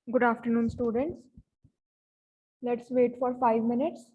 Good afternoon, students. Let's wait for 5 minutes.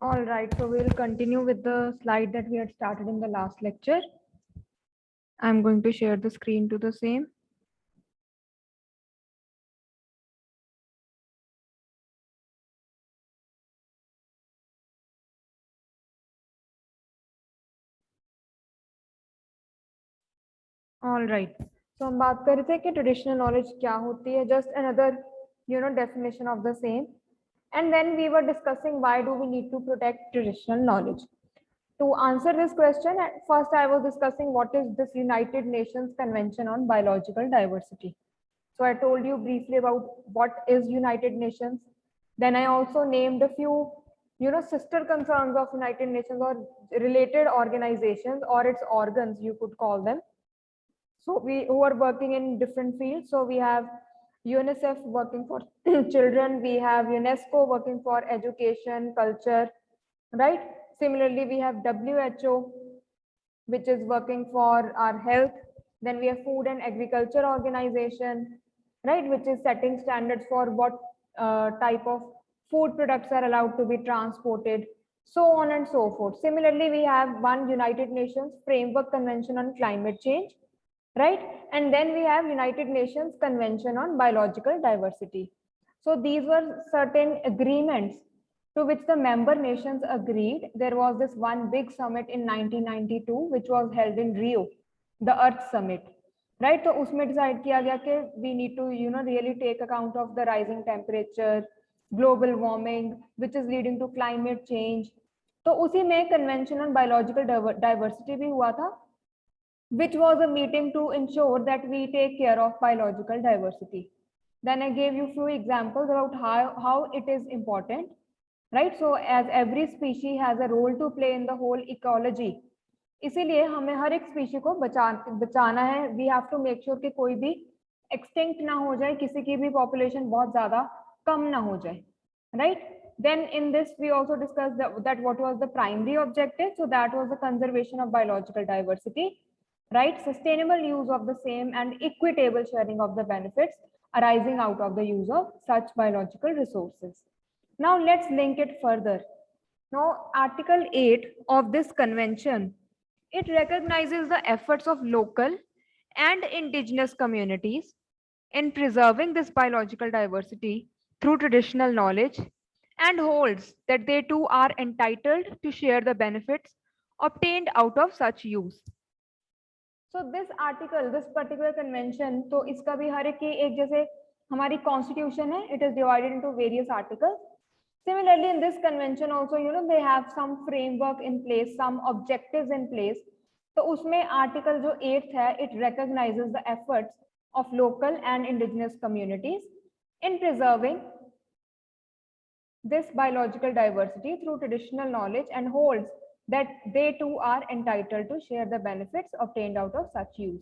All right, so we'll continue with the slide that we had started in the last lecture. I'm going to share the screen to the same. All right. So हम बात कर रहे थे कि traditional knowledge क्या होती है, just another definition of the same. And then we were discussing why do we need to protect traditional knowledge. To answer this question, at first I was discussing what is this United Nations Convention on Biological Diversity. So I told you briefly about what is United Nations. Then I also named a few, sister concerns of United Nations or related organizations or its organs, you could call them. So we who are working in different fields. So we have UNICEF working for children. We have UNESCO working for education, culture, right? Similarly, we have WHO, which is working for our health. Then we have Food and Agriculture Organization, right, which is setting standards for what type of food products are allowed to be transported, so on and so forth. Similarly, we have one United Nations Framework Convention on Climate Change, right? And then we have United Nations Convention on Biological Diversity. So these were certain agreements to which the member nations agreed. There was this one big summit in 1992, which was held in Rio, the Earth Summit, right? तो उसमें decide किया गया कि we need to, really take account of the rising temperature, global warming, which is leading to climate change. तो उसी में Convention on Biological Diversity भी हुआ था, which was a meeting to ensure that we take care of biological diversity. Then I gave you few examples about how it is important, right? So as every species has a role to play in the whole ecology, इसीलिए हमें हर एक species को बचाना है. We have to make sure कि कोई भी extinct ना हो जाए, किसी की भी पॉपुलेशन बहुत ज्यादा कम ना हो जाए, right? Then in this we also discussed that what was the primary objective. So that was the conservation of biological diversity, right? Sustainable use of the same and equitable sharing of the benefits arising out of the use of such biological resources. Now let's link it further. Now Article 8 of this convention, it recognizes the efforts of local and indigenous communities in preserving this biological diversity through traditional knowledge and holds that they too are entitled to share the benefits obtained out of such use. So this article, this particular convention, तो इसका भी हर एक की एक जैसे हमारी constitution है, it is divided into various articles. Similarly, in this convention also, they have some framework in place, some objectives in place. तो उसमें article जो 8th है, it recognizes the efforts of local and indigenous communities in preserving this biological diversity through traditional knowledge and holds that they too are entitled to share the benefits obtained out of such use.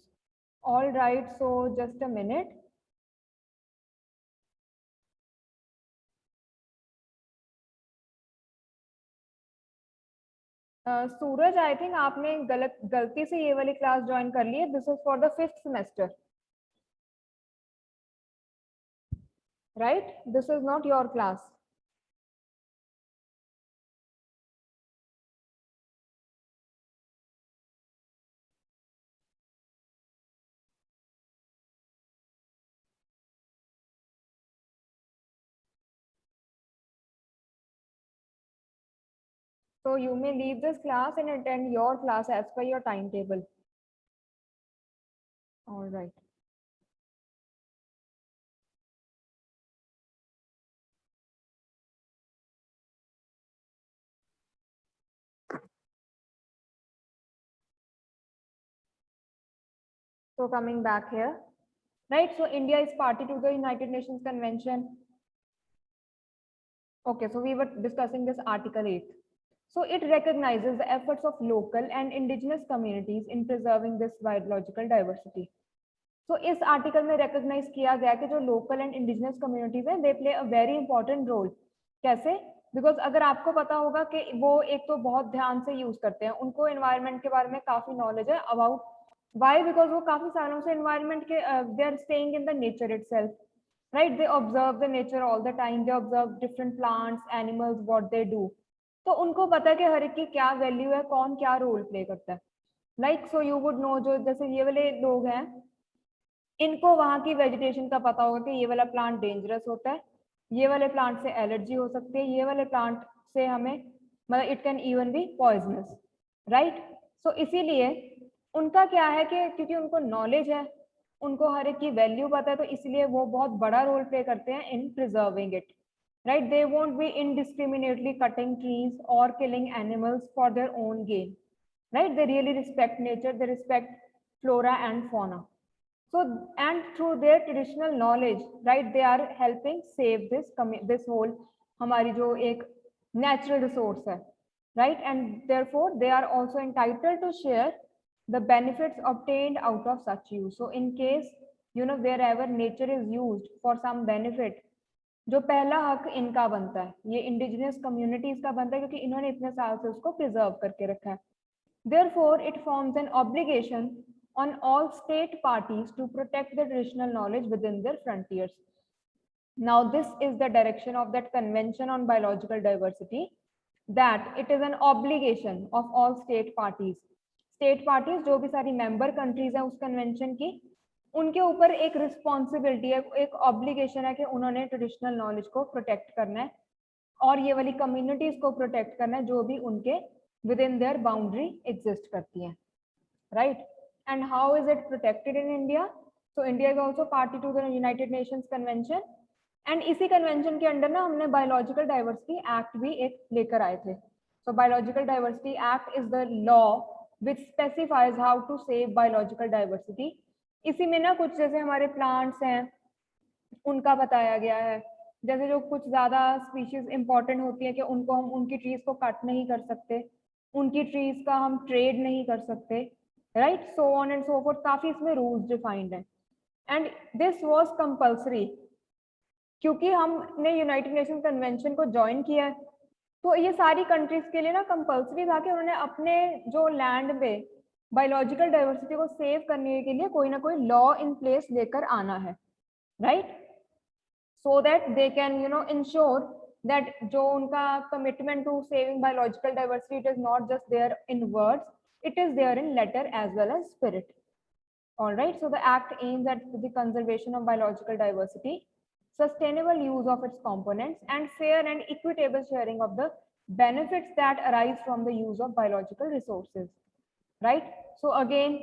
All right, so just a minute. Suraj, I think आपने गलती से ये वाली class join कर ली है. This is for the 5th semester, right? This is not your class. So you may leave this class and attend your class as per your timetable. All right. So coming back here, right? So India is party to the United Nations Convention. Okay, so we were discussing this Article 8. So it recognizes the efforts of local and indigenous communities in preserving this biological diversity. So इस article में recognise किया गया कि जो local and indigenous communities हैं, they play a very important role. कैसे? Because अगर आपको पता होगा कि वो एक तो बहुत ध्यान से यूज करते हैं, उनको एनवायरनमेंट के बारे में काफी नॉलेज है अबाउट. व्हाई? बिकॉज वो काफी सालों से एनवायरनमेंट के they are staying in the nature itself, right? They observe the nature all the time, they observe different plants, animals, what they do. तो उनको पता है कि हर एक की क्या वैल्यू है, कौन क्या रोल प्ले करता है. Like so you would know, जो जैसे ये वाले लोग हैं, इनको वहां की वेजिटेशन का पता होगा कि ये वाला प्लांट डेंजरस होता है, ये वाले प्लांट से एलर्जी हो सकती है, ये वाले प्लांट से हमें मतलब it can even be poisonous, right? So इसीलिए उनका क्या है कि क्योंकि उनको नॉलेज है, उनको हर एक की वैल्यू पता है, तो इसलिए वो बहुत बड़ा रोल प्ले करते हैं in preserving it, right? They won't be indiscriminately cutting trees और killing animals for their own gain, right? They really respect nature, they respect flora and fauna. So, and through their traditional knowledge, right, they are helping save this whole हमारी जो एक natural resource है, right? And therefore they are also entitled to share the benefits obtained out of such use. So in case, you know, wherever nature is used for some benefit, जो पहला हक इनका बनता है, ये इंडिजिनियस कम्युनिटीज का बनता है, क्योंकि इन्होंने इतने साल से उसको प्रिजर्व करके रखा है. Therefore, it forms an obligation on all state parties to protect the traditional knowledge within their frontiers. Now, this is the direction of that Convention on Biological Diversity, that it is an obligation of all state parties. State parties जो भी सारी member countries हैं उस convention की, उनके ऊपर एक responsibility है, एक obligation है कि उन्होंने traditional knowledge को protect करना है और ये वाली communities को protect करना है जो भी उनके within their boundary exist करती हैं, right? And how is it protected in India? So India is also party to the United Nations Convention, and इसी convention के अंडर ना हमने Biological Diversity Act भी एक लेकर आए थे. So Biological Diversity Act is the law which specifies how to save biological diversity. इसी में ना कुछ जैसे हमारे plants हैं उनका बताया गया है, जैसे जो कुछ ज्यादा स्पीशीज इंपॉर्टेंट होती है कि उनको हम उनकी ट्रीज को कट नहीं कर सकते, उनकी ट्रीज का हम ट्रेड नहीं कर सकते, right? So on and so fourth, काफी इसमें रूल्स डिफाइंड है. एंड दिस वाज कंपल्सरी, क्योंकि हमने यूनाइटेड नेशन कन्वेंशन को ज्वाइन किया है, तो ये सारी कंट्रीज के लिए ना कंपल्सरी था कि उन्होंने अपने जो लैंड पे बायोलॉजिकल डाइवर्सिटी को सेव करने के लिए कोई ना कोई लॉ इन प्लेस लेकर आना है, right? so that they can, you know, ensure that जो उनका commitment to saving biological diversity, it is not just there in words, it is there in letter as well as spirit. All right, so the act aims at the conservation of biological diversity, sustainable use of its components, and fair and equitable sharing of the benefits that arise from the use of biological resources, right? So again,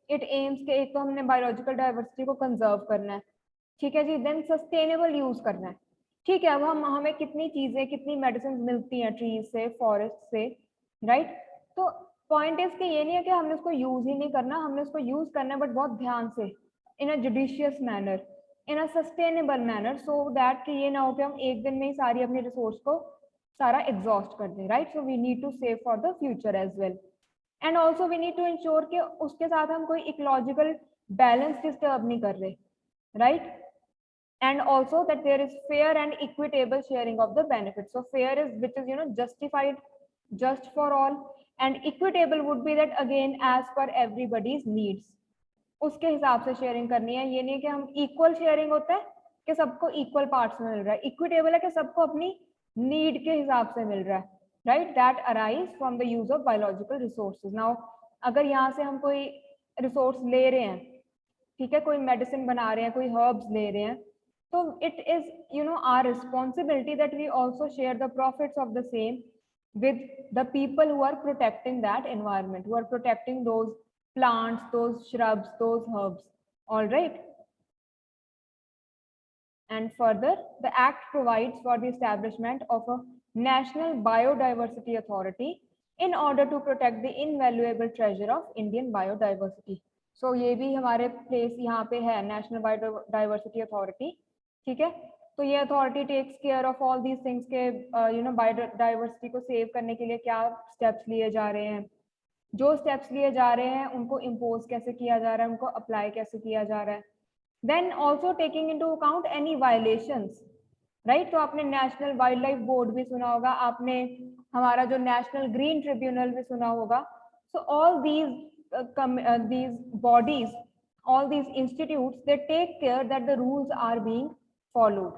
it aims कि एक तो हमने biological diversity को conserve करना है, ठीक है जी, then sustainable use करना है, ठीक है? अब हमें कितनी चीजें, कितनी मेडिसिन मिलती हैं ट्रीज से, फॉरेस्ट से, राइट? तो पॉइंट इज कि ये नहीं है कि हमने उसको यूज ही नहीं करना, हमने उसको यूज करना है, बट बहुत ध्यान से, in a judicious manner, in a sustainable manner, so that कि ये ना हो कि हम एक दिन में ही सारी अपनी रिसोर्स को सारा एग्जॉस्ट कर दें, right. So we need to save for the future as well, and also we need to ensure कि उसके साथ हम कोई इकोलॉजिकल बैलेंस डिस्टर्ब नहीं कर रहे, right. And also that there is fair and equitable sharing of the benefits. So fair is which is justified, just for all, and equitable would be that again as per everybody's needs, उसके हिसाब से sharing करनी है। ये नहीं कि हम equal sharing होता है कि सबको इक्वल पार्ट्स में मिल रहा है, इक्विटेबल है कि सबको अपनी नीड के हिसाब से मिल रहा है, right. That arise from the use of biological resources. Now अगर यहाँ से हम कोई रिसोर्स ले रहे हैं, ठीक है, कोई मेडिसिन बना रहे हैं, कोई हर्ब्स ले रहे हैं, तो it is our responsibility that we also share the profits of the same with the people who are protecting that environment, who are protecting those plants, those shrubs, those herbs. All right. And further, the act provides for the establishment of a national biodiversity authority in order to protect the invaluable treasure of Indian biodiversity. So ये भी हमारे place यहाँ पे है, national biodiversity authority, ठीक है। तो ये authority takes care of all these things के बायोडाइवर्सिटी को सेव करने के लिए क्या स्टेप्स लिए जा रहे हैं, जो स्टेप्स लिए जा रहे हैं उनको इम्पोज कैसे किया जा रहा है, उनको अप्लाई कैसे किया जा रहा है। Then also taking into account any violations, right. तो आपने नेशनल वाइल्ड लाइफ बोर्ड भी सुना होगा, आपने हमारा जो नेशनल ग्रीन ट्रिब्यूनल भी सुना होगा। So all these bodies, all these institutes, they take care that the rules are being followed,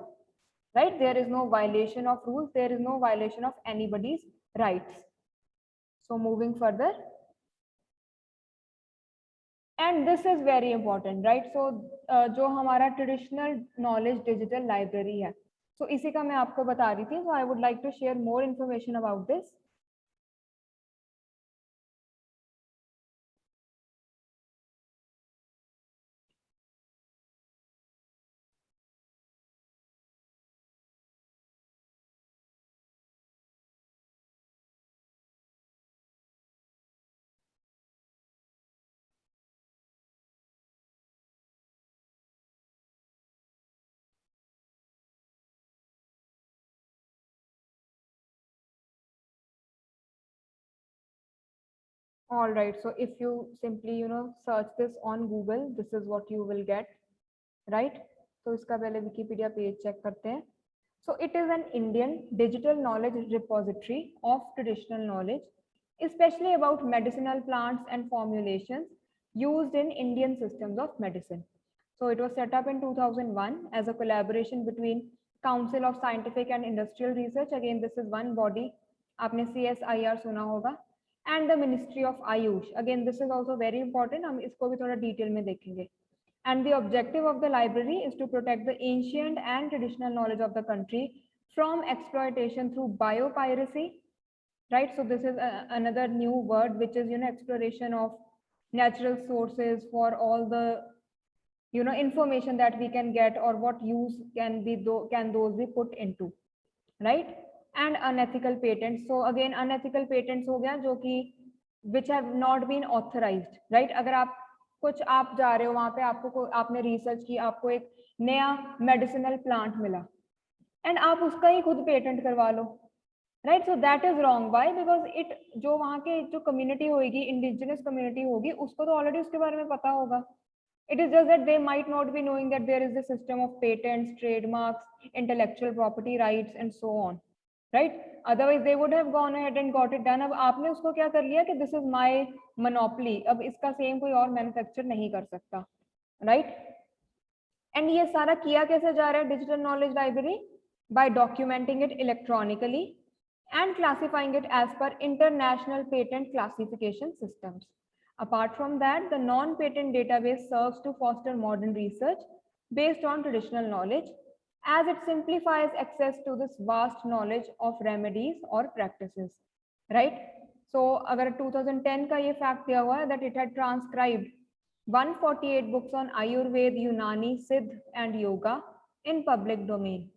right? There is no violation of rules, there is no violation of anybody's rights. So moving further, and this is very important, right? So जो हमारा traditional knowledge digital library है, so इसी का मैं आपको बता रही थी। So I would like to share more information about this. All right, so if you simply search this on Google, this is what you will get, right? तो इसका पहले विकिपीडिया पेज चेक करते हैं। So it is an Indian digital knowledge repository of traditional knowledge, especially about medicinal plants and formulations used in Indian systems of medicine. So it was set up in 2001 as a collaboration between Council of Scientific and Industrial Research. Again, this is one body, आपने CSIR सुना होगा, and the Ministry of Ayush. Again, this is also very important, हम इसको भी थोड़ा detail में देखेंगे। And the objective of the library is to protect the ancient and traditional knowledge of the country from exploitation through biopiracy, right? So this is another new word, which is exploration of natural sources for all the information that we can get, or what use can those be put into, right? And unethical patents. So again, unethical patents हो गया जो कि which have not been authorized, right? अगर आप कुछ आप जा रहे हो वहां पे, आपको आपने रिसर्च की, आपको एक नया मेडिसिनल प्लांट मिला एंड आप उसका ही खुद पेटेंट करवा लो, right? So that is wrong. Why? Because it जो वहाँ के जो कम्युनिटी होगी, इंडिजिनस कम्युनिटी होगी, उसको तो ऑलरेडी उसके बारे में पता होगा। It is just that they might not be knowing that there is a system of patents, trademarks, intellectual property rights, and so on, right? Otherwise, they would have gone ahead and got it done. अब आपने उसको क्या कर लिया कि this is my monopoly, अब इसका same कोई और मैन्युफैक्चर नहीं कर सकता, right? And ये सारा किया कैसे जा रहा है digital knowledge library? By documenting it electronically and classifying it as per international patent classification systems. Apart from that, the non-patent database serves to foster modern research based on traditional knowledge, as it simplifies access to this vast knowledge of remedies or practices, right? So अगर 2010 का ये fact दिया हुआ है that it had transcribed 148 books on Ayurveda, Unani, Siddh and Yoga in public domain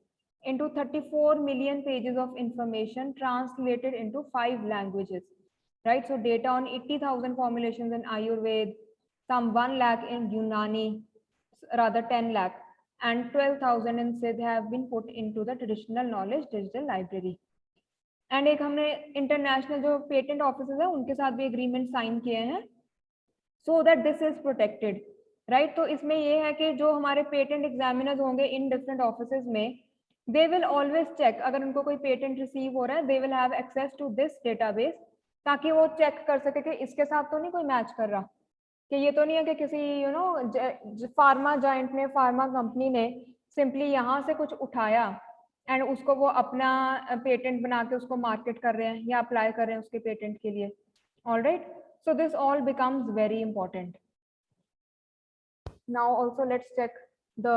into 34 million pages of information translated into 5 languages, right? So data on 80,000 formulations in Ayurveda, some 1 lakh in Unani, rather 10 lakh, and 12,000 in Siddh have been put into the traditional knowledge digital library. And एक हमने international जो patent officers है उनके साथ भी agreement sign किए हैं so that this is protected, right. तो इसमें ये है कि जो हमारे पेटेंट एग्जामिनर्स होंगे इन डिफरेंट ऑफिसेज में, दे विल ऑलवेज चेक, अगर उनको कोई पेटेंट रिसीव हो रहा है, they will have access to this database, ताकि वो चेक कर सके कि इसके साथ तो नहीं कोई मैच कर रहा, कि ये तो नहीं है कि किसी फार्मा जाइंट ने, फार्मा कंपनी ने सिंपली यहाँ से कुछ उठाया एंड उसको वो अपना पेटेंट बना के उसको मार्केट कर रहे हैं या अप्लाई कर रहे हैं उसके पेटेंट के लिए। Alright, so this all becomes very important. Now also let's check the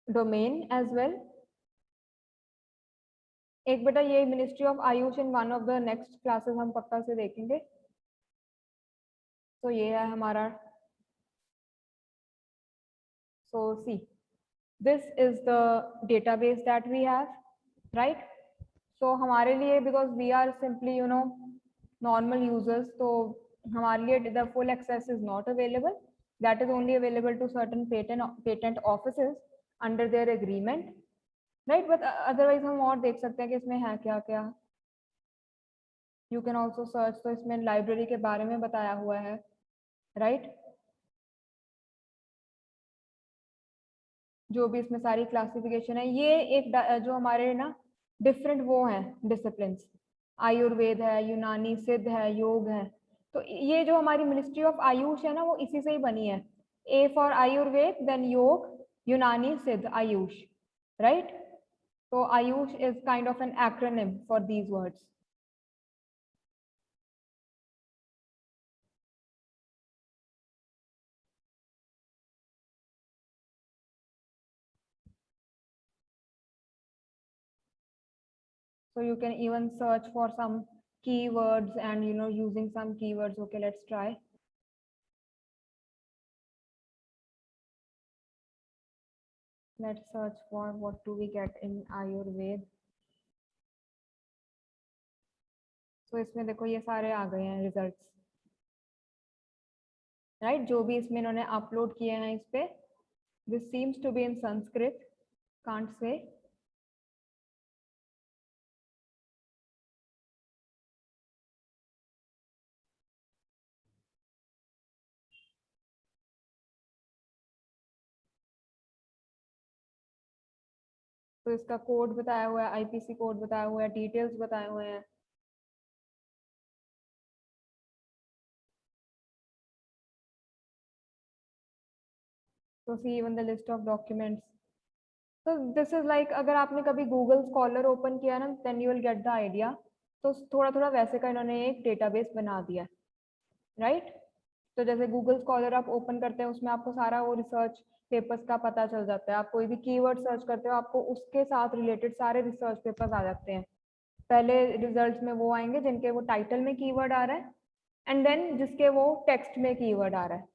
domain as well. एक बेटा ये ministry of Ayush in one of the next classes हम पक्का से देखेंगे। तो ये है हमारा, so see, this is the database that we have, right? So हमारे लिए, because we are simply normal users, तो हमारे लिए the full access is not available. That is only available to certain patent offices under their agreement, right? But otherwise हम और देख सकते हैं कि इसमें है क्या क्या। You can also search, तो इसमें लाइब्रेरी के बारे में बताया हुआ है, right? जो भी इसमें सारी क्लासिफिकेशन है, ये एक जो हमारे ना डिफरेंट वो हैं डिसिप्लिन, आयुर्वेद है, यूनानी, सिद्ध है, योग है। तो ये जो हमारी मिनिस्ट्री ऑफ आयुष है ना, वो इसी से ही बनी है। ए फॉर आयुर्वेद, देन योग, यूनानी, सिद्ध, आयुष, राइट। तो AYUSH is kind of an acronym for these words. So you can even search for some keywords and using some keywords. Okay, let's try. Let's search for what do we get in Ayurveda. So इसमें देखो ये सारे आ गए हैं results, right, जो भी इसमें इन्होंने अपलोड किए हैं इस पे। This seems to be in Sanskrit, can't say. तो इसका कोड बताया हुआ है, आईपीसी कोड बताया हुआ है, डिटेल्स बताए हुए हैं। तो see even the list of documents. तो दिस इज लाइक, अगर आपने कभी गूगल स्कॉलर ओपन किया ना, then you will get the idea. तो थोड़ा थोड़ा वैसे का इन्होंने एक डेटाबेस बना दिया, राइट। तो जैसे गूगल स्कॉलर आप ओपन करते हैं, उसमें आपको सारा वो रिसर्च पेपर्स का पता चल जाता है। आप कोई भी कीवर्ड सर्च करते हो, आपको उसके साथ रिलेटेड सारे रिसर्च पेपर्स आ जाते हैं। पहले रिजल्ट्स में वो आएंगे जिनके वो टाइटल में कीवर्ड आ रहा है, एंड देन जिसके वो टेक्स्ट में कीवर्ड आ रहा है,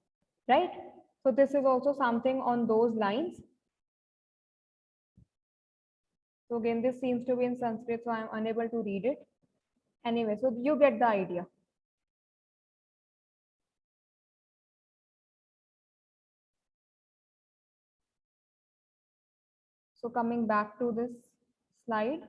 right. So this is also something on those lines. So again, this seems to be in Sanskrit, so I am unable to read it. Anyway, so you get the idea. So coming back to this slide.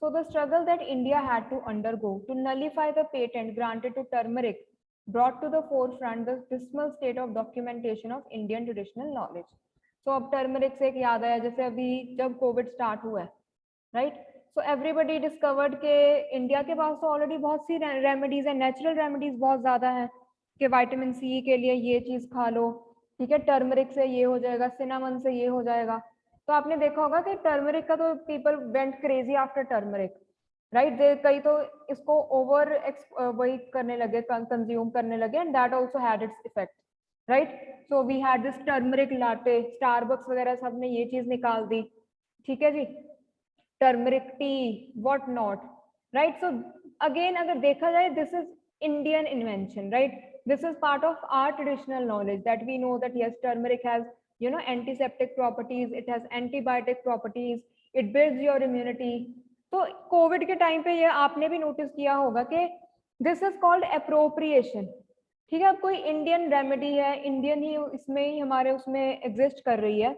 So the struggle that India had to undergo to nullify the patent granted to turmeric brought to the forefront the dismal state of documentation of Indian traditional knowledge. So अब turmeric से एक याद आया, जैसे अभी जब Covid start हुआ है, राइट, सो एवरीबडी डिस्कवर्ड के इंडिया के पास तो ऑलरेडी बहुत सी रेमेडीज है, नेचुरल रेमेडीज बहुत ज्यादा है, कि विटामिन सी के लिए ये चीज खा लो, ठीक है, टर्मरिक से ये हो जाएगा, सिनामन से ये हो जाएगा। तो आपने देखा होगा कि टर्मरिक का तो people went crazy after turmeric, right. कई तो इसको ओवर वही करने लगे, कंज्यूम करने लगे, and that also had its effect, right. So we had this turmeric latte, Starbucks वगैरह सब ने ये चीज निकाल दी, ठीक है जी, turmeric tea, what not, right. So again अगर देखा जाए, this is Indian invention, right. This is part of our traditional knowledge that we know that yes, turmeric has antiseptic properties, it has antibiotic properties, it builds your immunity. तो Covid के time पे ये आपने भी notice किया होगा कि this is called appropriation, ठीक है, अब कोई इंडियन रेमेडी है, इंडियन ही इसमें ही हमारे उसमें एग्जिस्ट कर रही है,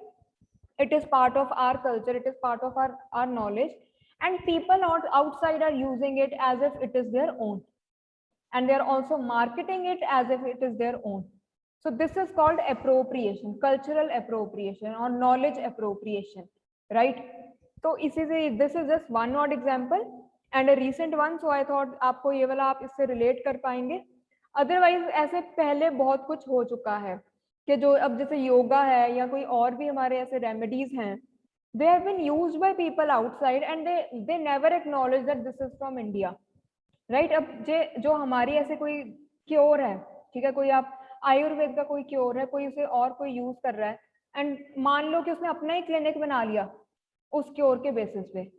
it is part of our culture, it is part of our knowledge, and people outside are using it as if it is their own, and they are also marketing it as if it is their own. So this is called appropriation, cultural appropriation or knowledge appropriation, right? तो इसी से this is just one odd example and a recent one, so I thought आपको ये वाला आप इससे relate कर पाएंगे. अदरवाइज ऐसे पहले बहुत कुछ हो चुका है कि जो अब जैसे योगा है या कोई और भी हमारे ऐसे रेमेडीज हैं, they have been used by people outside and they never acknowledge that this is from India, right? अब जो हमारी ऐसे कोई क्योर है, ठीक है, कोई आप आयुर्वेद का कोई क्योर है, कोई उसे और कोई यूज कर रहा है एंड मान लो कि उसने अपना ही क्लिनिक बना लिया उस क्योर के बेसिस पे,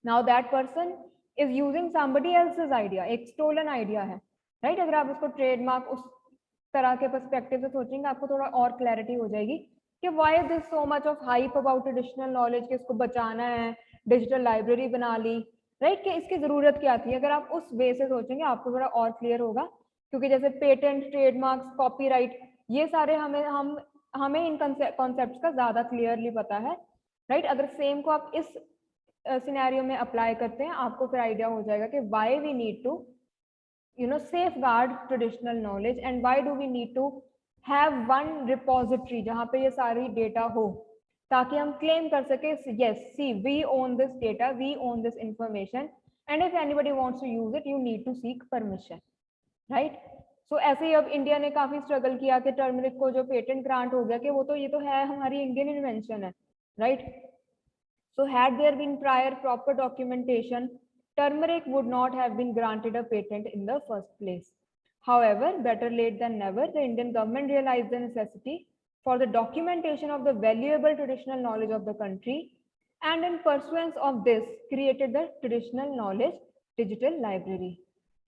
now that person is using somebody else's idea, एक स्टोलन आइडिया है, राइट? अगर आप उसको ट्रेडमार्क उस तरह के पर्सपेक्टिव से सोचेंगे आपको थोड़ा और क्लैरिटी हो जाएगी कि why this so much of hype about traditional knowledge, कि इसको बचाना है, डिजिटल लाइब्रेरी बना ली, राइट? कि इसकी जरूरत क्या थी? अगर आप उस वे से सोचेंगे आपको थोड़ा और क्लियर होगा, क्योंकि जैसे पेटेंट, ट्रेडमार्क्स, कॉपीराइट, ये सारे हमें इन कॉन्सेप्ट्स का ज्यादा क्लियरली पता है, राइट? अगर सेम को आप इस सिनेरियो में अप्लाई करते हैं आपको फिर आइडिया हो जाएगा कि why we need to safeguard traditional knowledge and why do we need to have one repository जहाँ पे ये सारी डेटा हो, ताकि हम क्लेम कर सके yes see we own this data, we own this information and if anybody wants to use it you need to seek permission, right? So ऐसे ही अब इंडिया ने काफी स्ट्रगल किया कि टर्मरिक को जो पेटेंट ग्रांट हो गया कि वो तो ये तो है हमारी इंडियन इन्वेंशन है, right? So had there been prior proper documentation, turmeric would not have been granted a patent in the first place. However, better late than never, the Indian government realized the necessity for the documentation of the valuable traditional knowledge of the country, and in pursuance of this, created the Traditional Knowledge Digital Library,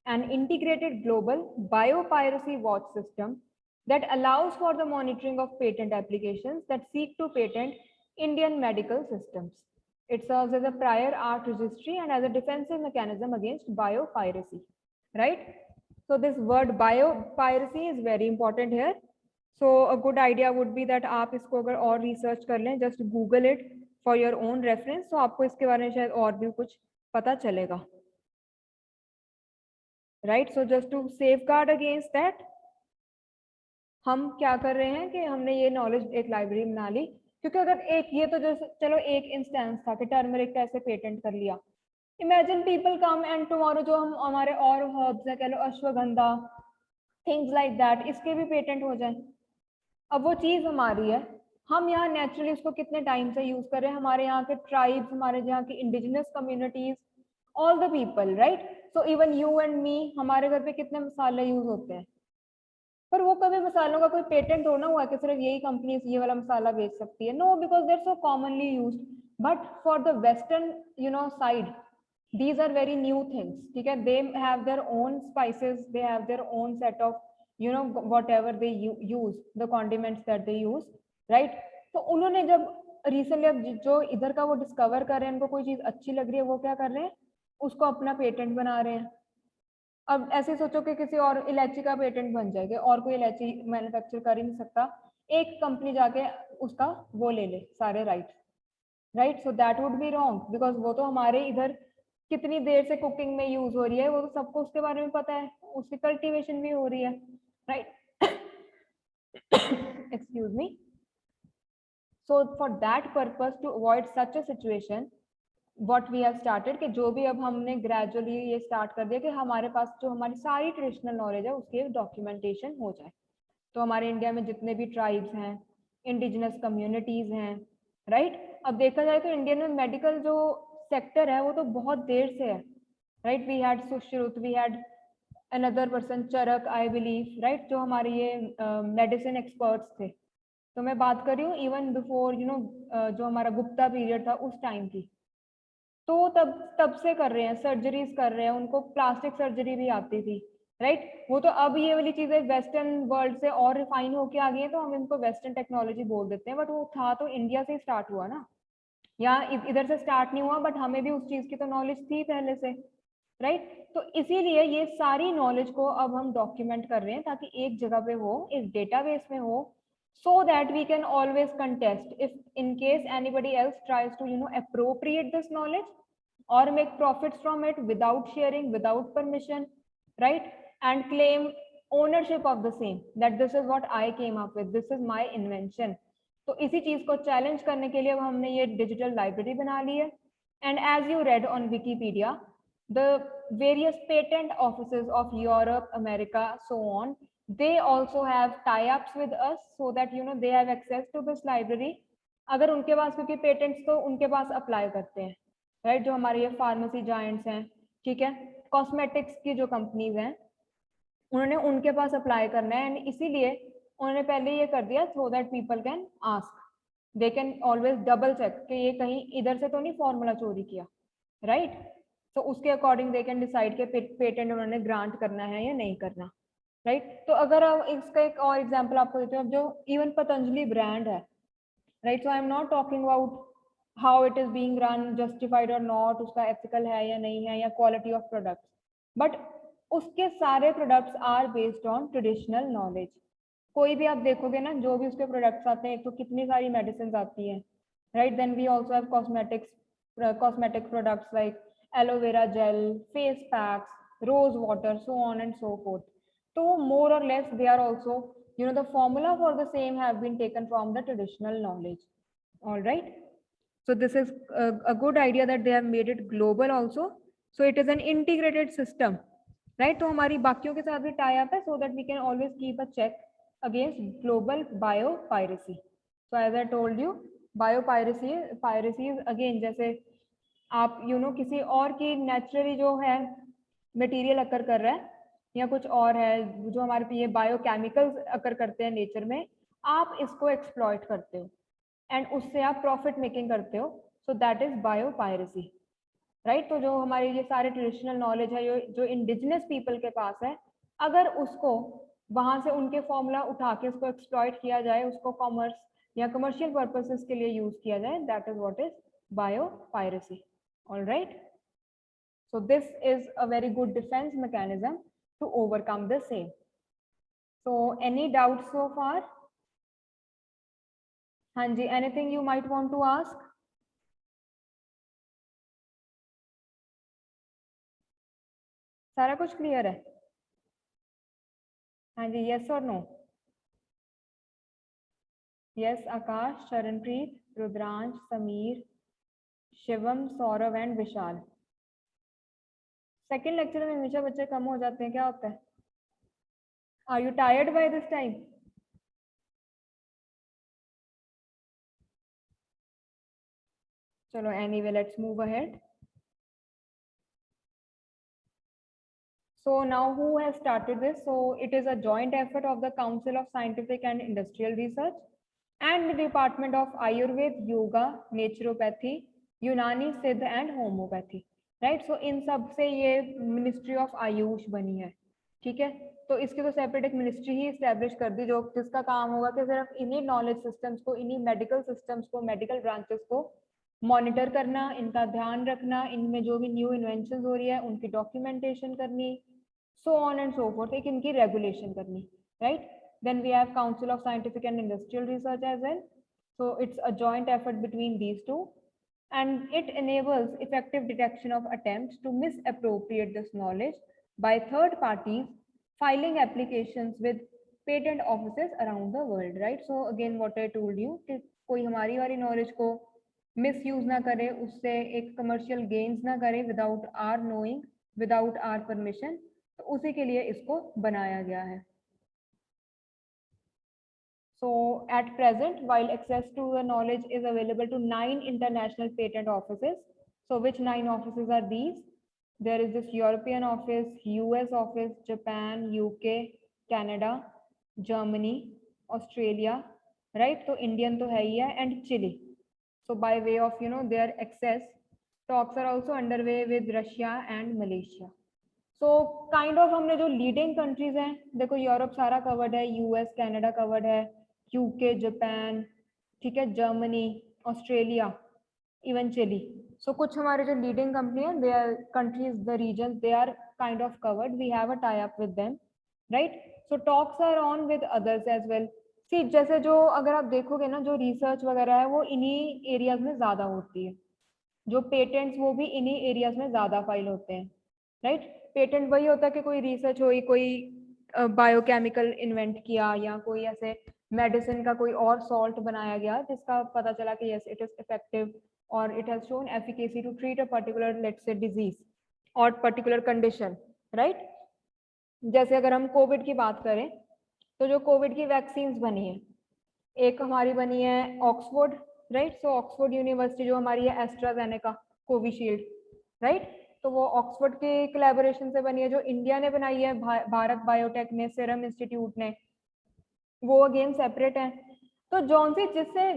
an integrated global biopiracy watch system that allows for the monitoring of patent applications that seek to patent Indian medical systems. It serves as a prior art registry and as a defensive mechanism against biopiracy, right? So this word biopiracy is very important here. So a good idea would be that आप इसको अगर और research कर लें, just Google it for your own reference, तो आपको इसके बारे में शायद और भी कुछ पता चलेगा, right? So just to safeguard against that, हम क्या कर रहे हैं कि हमने ये knowledge एक library बना ली, क्योंकि अगर एक ये तो जैसे चलो एक इंस्टेंस था कि टर्मरिक का ऐसे पेटेंट कर लिया, imagine people come and tomorrow जो हम हमारे और हर्ब्स है, कह लो अश्वगंधा, थिंग्स लाइक दैट, इसके भी पेटेंट हो जाए. अब वो चीज हमारी है, हम यहाँ नेचुरली उसको कितने टाइम से यूज कर रहे हैं, हमारे यहाँ के ट्राइब्स, हमारे यहाँ की indigenous communities, all the people, right? So even you and me, हमारे घर पे कितने मसाले यूज होते हैं, पर वो कभी मसालों का कोई पेटेंट होना हुआ कि सिर्फ यही कंपनी ये वाला मसाला बेच सकती है? No, because they are so commonly used. But for the western side these are very new things, ठीक है? they have their own spices, they have their own set of whatever they use, the condiments that they use, right? तो उन्होंने जब recently अब जो इधर का वो डिस्कवर कर रहे हैं, उनको कोई चीज अच्छी लग रही है, वो क्या कर रहे हैं, उसको अपना पेटेंट बना रहे हैं. अब ऐसे सोचो कि किसी और इलायची का पेटेंट बन जाएगा, और कोई इलायची मैन्युफैक्चर कर ही नहीं सकता, एक कंपनी जाके उसका वो ले ले सारे rights, right? So that would be wrong, because वो तो हमारे इधर कितनी देर से कुकिंग में यूज हो रही है, वो तो सबको उसके बारे में पता है, उसकी कल्टीवेशन भी हो रही है, right? Excuse me. So for that purpose, to avoid such a situation, what we have started कि जो भी अब हमने ग्रेजुअली ये स्टार्ट कर दिया कि हमारे पास जो हमारी सारी ट्रेडिशनल नॉलेज है उसकी डॉक्यूमेंटेशन हो जाए. तो हमारे इंडिया में जितने भी ट्राइब्स हैं, इंडिजिनस कम्युनिटीज हैं, राइट? अब देखा जाए तो इंडियन में मेडिकल जो सेक्टर है वो तो बहुत देर से है, right? We had Sushruta, we had another person Charaka, I believe, right? जो हमारे ये मेडिसिन एक्सपर्ट्स थे. तो मैं बात कर रही हूँ इवन बिफोर जो हमारा गुप्ता पीरियड था उस टाइम की, तो तब से कर रहे हैं, सर्जरीज कर रहे हैं, उनको प्लास्टिक सर्जरी भी आती थी, राइट? वो तो अब ये वाली चीजें वेस्टर्न वर्ल्ड से और रिफाइन होके आ गई है, तो हम इनको वेस्टर्न टेक्नोलॉजी बोल देते हैं, बट वो था तो इंडिया से स्टार्ट हुआ ना, यहाँ इधर से स्टार्ट नहीं हुआ, बट हमें भी उस चीज की तो नॉलेज थी पहले से, राइट। तो इसीलिए ये सारी नॉलेज को अब हम डॉक्यूमेंट कर रहे हैं ताकि एक जगह पे हो, एक डेटाबेस में हो, so that we can always contest if in case anybody else tries to appropriate this knowledge or make profits from it without sharing, without permission, right, and claim ownership of the same, that this is what I came up with, this is my invention. तो इसी चीज को challenge करने के लिए अब हमने ये डिजिटल लाइब्रेरी बना ली है. And as you read on Wikipedia, the various patent offices of Europe, America, so on, they also have tie-ups with us so that they have access to this library. अगर उनके पास, क्योंकि patents तो उनके पास apply करते हैं, right, जो हमारे ये फार्मेसी जायंट्स हैं, ठीक है, कॉस्मेटिक्स की जो कंपनीज हैं, उन्होंने उनके पास अप्लाई करना है. एंड इसीलिए उन्होंने पहले ये कर दिया so that people can ask, they can always double check कि ये कहीं इधर से तो नहीं फॉर्मूला चोरी किया, राइट. तो उसके अकॉर्डिंग दे कैन डिसाइड के पेटेंट उन्होंने ग्रांट करना है या नहीं करना, राइट. तो अगर आप इसका एक और एग्जांपल आपको देते हो, जो इवन पतंजलि ब्रांड है, right, so I am not talking about how it is being run, justified और नॉट, उसका एथिकल है या नहीं है, या क्वालिटी ऑफ प्रोडक्ट्स, बट उसके सारे products are based on traditional knowledge. कोई भी आप देखोगे ना, जो भी उसके प्रोडक्ट्स आते हैं, एक तो कितनी सारी मेडिसिन आती हैं, right. Then we also have cosmetic products like aloe vera gel, face packs, rose water, so on and so forth. तो more or less they are also the formula for the same have been taken from the traditional knowledge. All right, so this is a good idea that they have made it global also, so it is an integrated system, right. तो हमारी बाकियों के साथ भी tie up है, so that we can always keep a check against global biopiracy. So as I told you, biopiracy is again, जैसे आप किसी और की नेचुरली जो है मटेरियल अकर कर रहा है, या कुछ और है जो हमारे ये बायोकेमिकल्स अकर करते हैं नेचर में, आप इसको एक्सप्लॉइट करते हो एंड उससे आप प्रॉफिट मेकिंग करते हो, सो दैट इज बायोपायरेसी, राइट. तो जो हमारे ये सारे ट्रेडिशनल नॉलेज है, जो इंडिजिनस पीपल के पास है, अगर उसको वहां से उनके फॉर्मूला उठा के उसको एक्सप्लॉइट किया जाए, उसको कॉमर्स या कमर्शियल पर्पसेस के लिए यूज किया जाए, that is what is biopiracy. All right, so this is a very good defense mechanism to overcome the same. So any doubts so far? Hanji, anything you might want to ask? सारा कुछ clear है? hanji, yes or no? Yes, Akash, Sharanpreet, Rudransh, Sameer, Shivam, Saurabh and Vishal. Second lecture में हमेशा बच्चे कम हो जाते हैं, क्या होता है? Are you tired by this time? चलो, anyway let's move ahead. So now who has started this? So it is a joint effort of the Council of Scientific and Industrial Research and the Department of Ayurveda, Yoga, Naturopathy, यूनानी, सिद्ध and homeopathy, right. सो इन सब से ये ministry of Ayush बनी है, ठीक है. तो इसकी तो सेपरेट एक मिनिस्ट्री ही इस्टेब्लिश कर दी, जो जिसका काम होगा कि सिर्फ इन्हीं नॉलेज सिस्टम्स को, इन्हीं मेडिकल सिस्टम्स को, मेडिकल ब्रांचेस को मॉनिटर करना, इनका ध्यान रखना, इनमें जो भी न्यू इन्वेंशन हो रही है उनकी डॉक्यूमेंटेशन करनी, so on and so forth, एक इनकी रेगुलेशन करनी, right. Then we have council of scientific and industrial research as well. So it's a joint effort between these two, and it enables effective detection of attempts to misappropriate this knowledge by third parties filing applications with patent offices around the world, right. So again what I told you, कि कोई हमारी वाली knowledge को misuse ना करे, उससे एक commercial gains ना करे without our knowing, without our permission, तो उसी के लिए इसको बनाया गया है. So at present, while access to the knowledge is available to 9 international patent offices, so which 9 offices are these? There is this European office, US office, Japan, UK, Canada, Germany, Australia, right? So Indian to hai hai, and Chile. So by way of their access, talks are also underway with Russia and Malaysia. So kind of हमने जो leading countries हैं, देखो Europe सारा covered है, US, Canada covered है, UK, Japan, ठीक है, Germany, Australia, even Chile, so कुछ हमारे जो लीडिंग कंपनी है, they are countries, the region, they are kind of covered, we have a tie up with them, right. So talks are on with others as well. See जैसे जो अगर आप देखोगे ना, जो रिसर्च वगैरह है वो इन्हीं एरियाज में ज्यादा होती है. जो पेटेंट्स वो भी इन्हीं एरियाज में ज्यादा फाइल होते हैं, राइट. पेटेंट वही होता है कि कोई रिसर्च हुई, कोई बायोकेमिकल इन्वेंट किया, या कोई ऐसे मेडिसिन का कोई और सॉल्ट बनाया गया जिसका पता चला कि यस इट इज इफेक्टिव और it has shown efficacy to treat a particular let's say disease और पर्टिकुलर कंडीशन, राइट. जैसे अगर हम कोविड की बात करें, तो जो कोविड की वैक्सीन्स बनी है, एक हमारी बनी है ऑक्सफोर्ड, राइट. सो ऑक्सफोर्ड यूनिवर्सिटी जो हमारी है, एस्ट्राजेनेका, कोविशील्ड, राइट. तो वो ऑक्सफोर्ड के कोलैबोरेशन से बनी है. जो इंडिया ने बनाई है, भारत बायोटेक ने, सीरम इंस्टीट्यूट ने, वो अगेन सेपरेट है. तो जॉनसी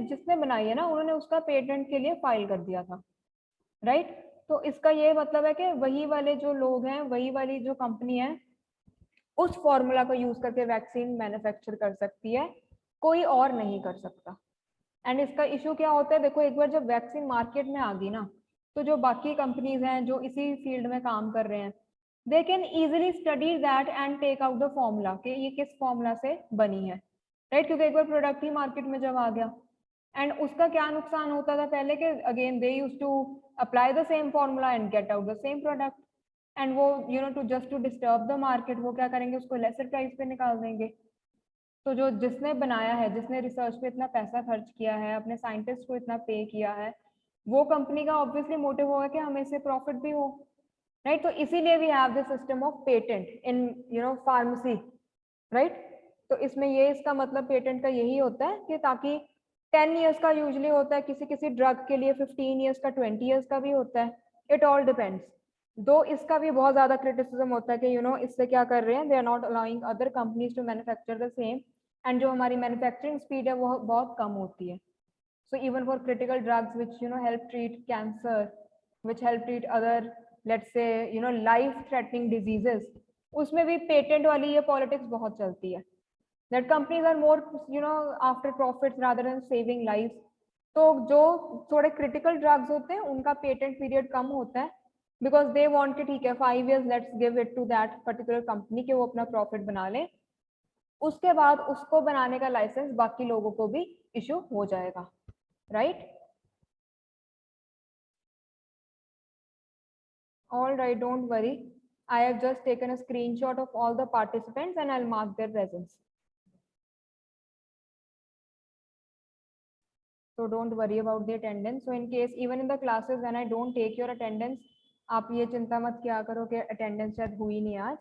जिसने बनाई है ना, उन्होंने उसका पेटेंट के लिए फाइल कर दिया था, राइट. तो इसका ये मतलब है कि वही वाले जो लोग हैं, वही वाली जो कंपनी है, उस फॉर्मूला को यूज करके वैक्सीन मैन्युफैक्चर कर सकती है, कोई और नहीं कर सकता. एंड इसका इशू क्या होता है, देखो एक बार जब वैक्सीन मार्केट में आ गई ना, तो जो बाकी कंपनीज हैं जो इसी फील्ड में काम कर रहे हैं, they can easily study that and take out the formula कि ये किस फॉर्मूला से बनी है, राइट. क्योंकि एक बार प्रोडक्ट ही मार्केट में जब आ गया, एंड उसका क्या नुकसान होता था पहले कि again they used to apply the same formula and get out the same product. And वो to just to disturb the market, वो क्या करेंगे, उसको लेसर प्राइस पे निकाल देंगे. तो जो जिसने बनाया है, जिसने रिसर्च पे इतना पैसा खर्च किया है, अपने साइंटिस्ट को इतना पे किया है, वो कंपनी का ऑब्वियसली मोटिव होगा कि हमें इससे प्रॉफिट भी हो, राइट. तो इसीलिए we have the system of patent in pharmacy, right. तो इसमें ये इसका मतलब पेटेंट का यही होता है कि ताकि 10 ईयर्स का यूजली होता है, किसी किसी ड्रग के लिए 15 ईयर्स का, 20 ईयर्स का भी होता है. It all depends. दो इसका भी बहुत ज्यादा क्रिटिसिज्म होता है कि इससे क्या कर रहे हैं, they are not allowing other companies to manufacture the same, and जो हमारी मैन्युफैक्चरिंग स्पीड है वो बहुत कम होती है. So even for critical drugs which help treat cancer, which help treat other let's say life threatening diseases, उसमें भी patent वाली ये पॉलिटिक्स बहुत चलती है. That companies are more after profits rather than saving lives. तो जो थोड़े क्रिटिकल ड्रग्स होते हैं उनका पेटेंट पीरियड कम होता है, बिकॉज दे वांट कि ठीक है 5 years let's give it to that particular company कि वो अपना प्रॉफिट बना ले. उसके बाद उसको बनाने का लाइसेंस बाकी लोगों को भी इशू हो जाएगा, right. All right, don't worry. I have just taken a screenshot of all the participants and I'll mark their presence. So don't worry about the attendance. So in case even in the classes when I don't take your attendance, आप ये चिंता मत किया करो कि attendance शायद हुई नहीं आज.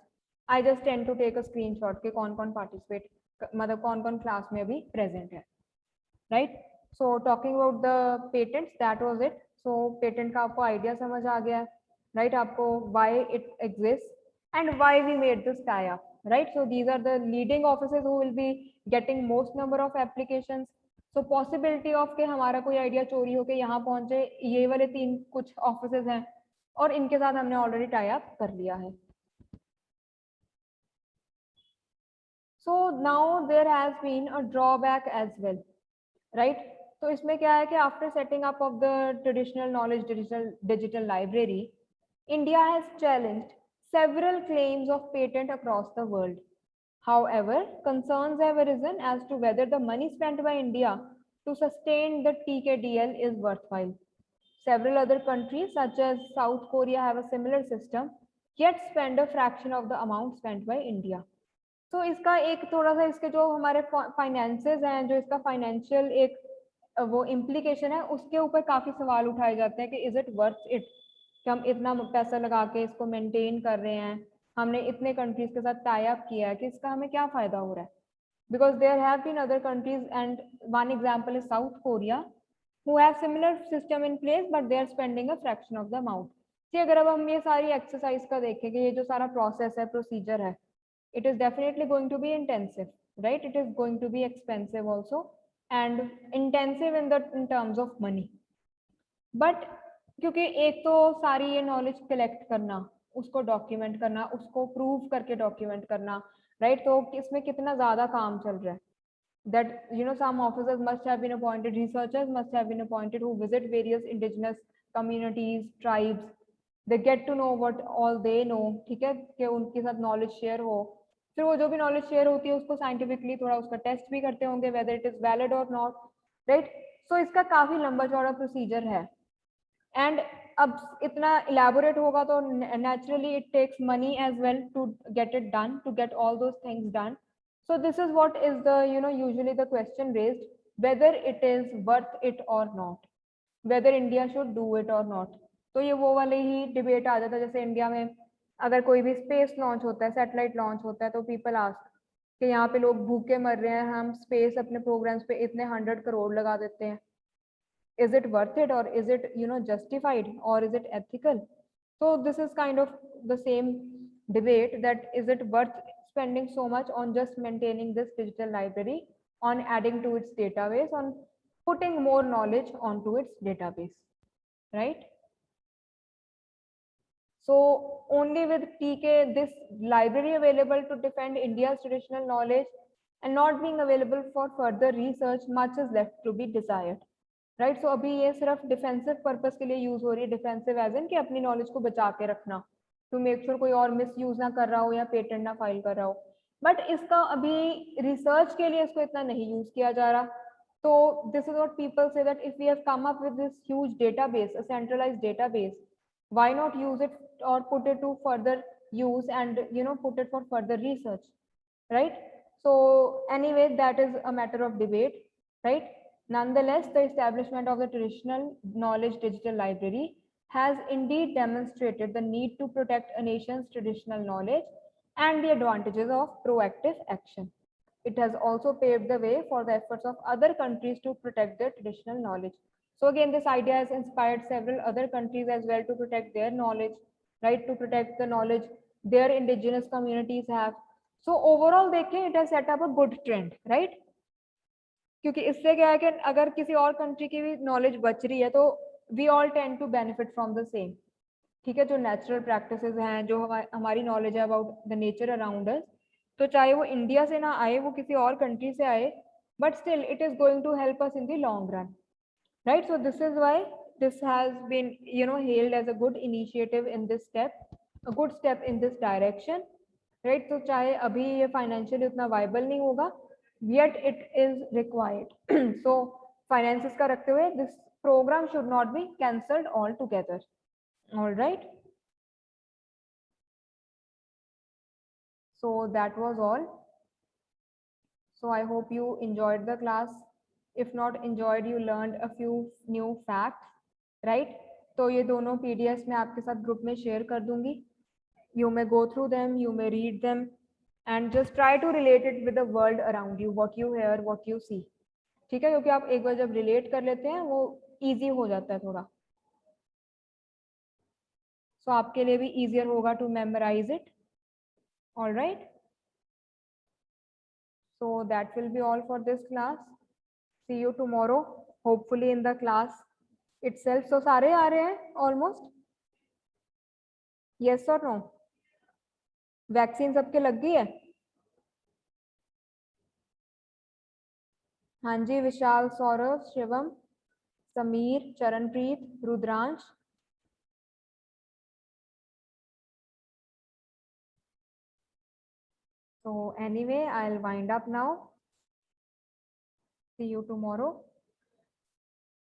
I just tend to take a screenshot कि कौन कौन participate, मतलब कौन कौन class में अभी present है, right? So talking about the patents, that was it. So patent का आपको idea समझ आ गया, right? आपको why it exists and why we made this tie-up, right? So these are the leading offices who will be getting most number of applications. So possibility of के हमारा कोई idea चोरी होके यहाँ पहुंचे, ये वाले 3 कुछ ऑफिसेज हैं और इनके साथ हमने ऑलरेडी टाई अप कर लिया है. So now there has been a drawback as well, right? तो इसमें क्या है कि after setting up of the traditional knowledge digital library, India has challenged several claims of patent across the world. However, concerns have arisen as to whether the money spent by India to sustain the TKDL is worthwhile. Several other countries such as South Korea have a similar system, yet spend a fraction of the amount spent by India. तो इसका एक थोड़ा सा इसके जो हमारे finances हैं, जो इसका फाइनेंशियल एक वो इम्प्लीकेशन है, उसके ऊपर काफी सवाल उठाए जाते हैं कि इज इट वर्थ इट, कि हम इतना पैसा लगा के इसको मेंटेन कर रहे हैं, हमने इतने कंट्रीज के साथ टाई अप किया है कि इसका हमें क्या फायदा हो रहा है. Because there have been other countries and one example is South Korea who have similar system in place but they are spending a fraction of the amount. कि अगर अब हम ये सारी एक्सरसाइज का देखें कि ये जो सारा प्रोसेस है, प्रोसीजर है, it is definitely going to be intensive, right? It is going to be expensive also and intensive in terms of money. But क्योंकि एक तो सारी ये नॉलेज कलेक्ट करना, उसको डॉक्यूमेंट करना, उसको प्रूव करके डॉक्यूमेंट करना, राइट? तो इसमें कितना ज्यादा काम चल रहा है. That some officers must have been appointed, researchers must have been appointed who visit various indigenous communities, tribes, they get to know what all they know, ठीक है, कि उनके साथ knowledge share हो, फिर वो जो भी knowledge share होती है उसको scientifically थोड़ा उसका test भी करते होंगे whether it is valid or not, right? So इसका काफी लंबा चौड़ा procedure है, and अब इतना elaborate होगा तो naturally it takes money as well to get it done, to get all those things done. So this is what is the, you know, usually the question raised, whether it is worth it or not, whether India should do it or not. तो ये वो वाले ही debate आ जाता है, जैसे India में अगर कोई भी स्पेस लॉन्च होता है, सैटेलाइट लॉन्च होता है, तो पीपल आस्क कि यहाँ पे लोग भूखे मर रहे हैं, हम स्पेस अपने प्रोग्राम्स पे इतने 100 करोड़ लगा देते हैं, is it worth it, or is it, you know, justified, or is it ethical? So this is kind of the same debate, that is it worth spending so much on just maintaining this digital library, on adding to its database, on putting more knowledge onto its database, right? So only with TK this library available to defend India's traditional knowledge and not being available for further research, much is left to be desired. Right, so अभी ये सिर्फ defensive purpose के लिए use हो रही है, defensive as in कि अपनी नॉलेज को बचा के रखना, टू मेक श्योर कोई और मिस यूज ना कर रहा हो या पेटेंट ना फाइल कर रहा हो, बट इसका अभी रिसर्च के लिए इसको इतना नहीं यूज किया जा रहा. तो this is what people say, that if we have come up with this huge database, a centralised database, why not use it or put it to further use and, you know, put it for further research, right? So anyway, that is a matter of debate, right? Nonetheless, the establishment of the traditional knowledge digital library has indeed demonstrated the need to protect a nation's traditional knowledge and the advantages of proactive action. It has also paved the way for the efforts of other countries to protect their traditional knowledge. So again, this idea has inspired several other countries as well to protect their knowledge, right? To protect the knowledge their indigenous communities have. So overall देखें, it has set up a good trend, right? क्योंकि इससे क्या है कि अगर किसी और country की भी नॉलेज बच रही है तो we all tend to benefit from the same, ठीक है? जो नेचुरल प्रैक्टिसेस हैं, जो हमारी नॉलेज है about the nature around us, तो चाहे वो इंडिया से ना आए, वो किसी और कंट्री से आए, but still it is going to help us in the long run, right? So this is why this has been, you know, hailed as a good initiative in this step, a good step in this direction, right? तो चाहे अभी ये financially उतना viable नहीं होगा, yet it is required. So finances का रखते हुए this program should not be cancelled altogether. All right, so that was all. So I hope you enjoyed the class. If not enjoyed, you learned a few new facts, right? तो ये दोनों PDFs मैं आपके साथ group में share कर दूंगी. You may go through them, you may read them, and just try to relate it with the world around you, what you hear, what you see. ठीक है, क्योंकि आप एक बार जब रिलेट कर लेते हैं वो इजी हो जाता है थोड़ा, सो आपके लिए भी इजियर होगा to memorise it. All right, so that will be all for this class. See you tomorrow, hopefully in the class itself. So सारे आ रहे हैं ऑलमोस्ट? यस और नो? वैक्सीन सबके लग गई है? हाँ जी, विशाल, Saurabh, Shivam, Sameer, Charanpreet, Rudransh. So anyway, I'll wind up now. See you tomorrow.